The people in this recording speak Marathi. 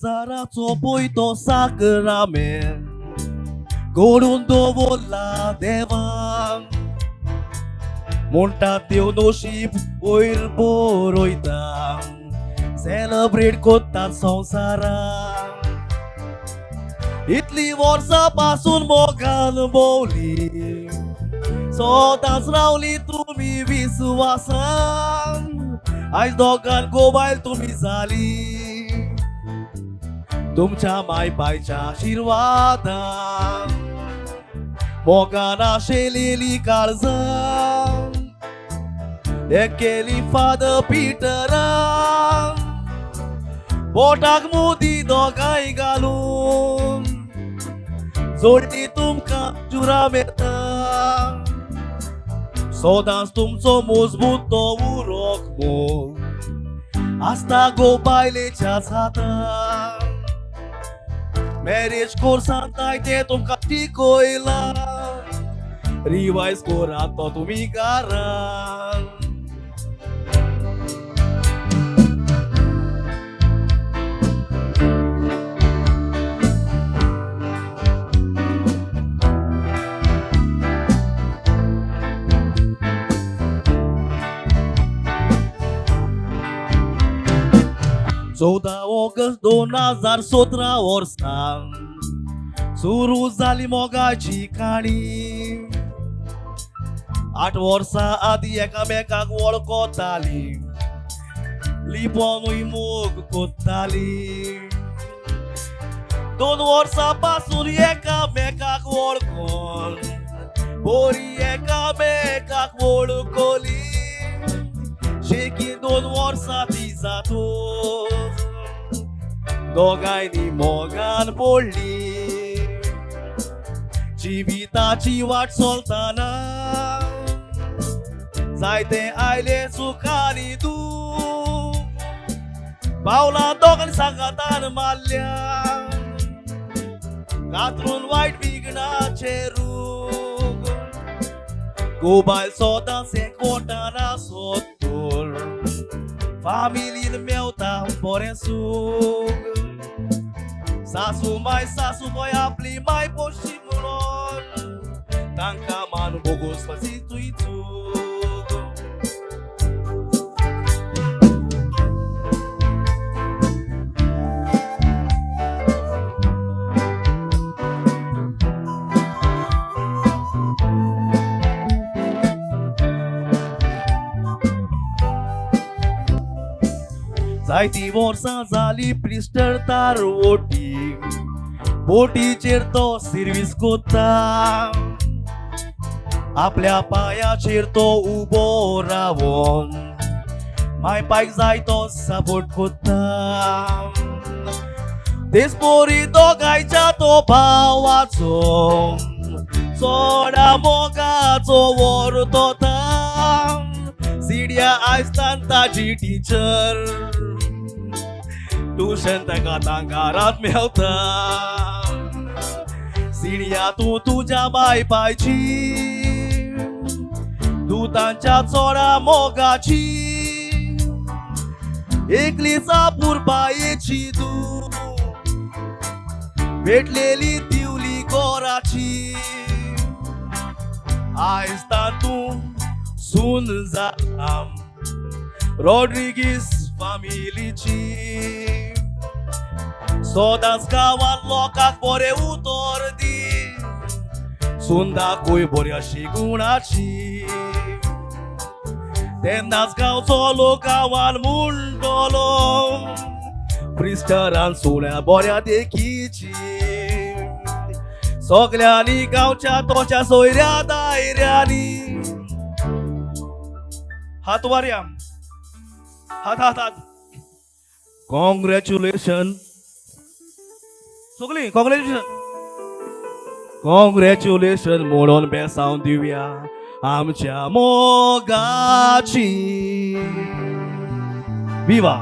Zarazo poito sacrament Gorun dovola devan Monta teu noship oir boroitam Celebrate kotat संसारा इतली वर्षापासून मोगान बोली स्वतःच रावली तुम्ही विश्वासान आज दोघांत गोबायल तुम्ही झाली तुमच्या मायपायच्या आशीर्वादान मोगान आशेलेली काळजान एक केली फादर पिटरान बोटाक मोदी दोगांय घालून जोडली तुमकां जुरा मेता सदांच तुमचो मजबूत तो उरोक मोग आसता गो बायलेच्याच हातान मॅरेज कोर्सांत ते तुमकां शिकयला रिवायज कोरात तो तुमी घरान चौदा ऑगस्ट 2017 वर्सां सुरू जाली मोगाची काणी 8 वर्सां आदी एकामेकाक वळखताली लिपोनूय मोग कोत्ताली 2 वर्सां पासून एकामेकाक वळखून बरी एकामेकाक वळखली शेकी 2 वर्सां ती जातून दोगांयनी मोगान पडली जिविताची वाट चलताना जायते आयले सुखानी दूख पावलां दोगांनी सांगातान मारल्या कातरून वायट विघ्नाचे रूख गोबायल सदांच एकवटान सोदतोर फामिलीन मेवता बरें सूख सासू बोय आपली माय पोशी म्हणून तांकां मान बोगोस फासी तुई चूक जायती वर्सां जाली प्रिस्टर तार ओटी बोटीचेर तो सर्वीस कोत्ता आपल्या पायाचेर तो उबो रावून मायपायक जाय तो सपोर्ट कोत्ता देशपोरी दोगांयच्या तो भावाचो चोडा मोगाचो वर तोता सिडिया आयस्तान ताजी टिचर ट्युशन ताका तांगारात मेवता सिडिया तूं तुज्या बायपायची तूं तांच्या चोडा मोगाची एकलीच आपुरबायेची तूं भेटलेली दिवली गोराची आयस्तान तूं सून जाला रॉड्रिगीस फामिलीची सदांच गांवांत लोकांक बरें उतर दी सून दाखोय बऱ्याशी गुणाची तेन्नाच गांवचो लोक गांवांत म्हणटलो प्रिस्टरान सोळ्या बऱ्या देखीची सगळ्यांनी गांवच्या तोच्या सोयऱ्या दायऱ्यांनी हात वार्या हात कॉंग्रॅच्युलेशन सगळी कॉंग्रॅच्युलेशन म्हणून बेसांव दिवया आमच्या मोगाची विवा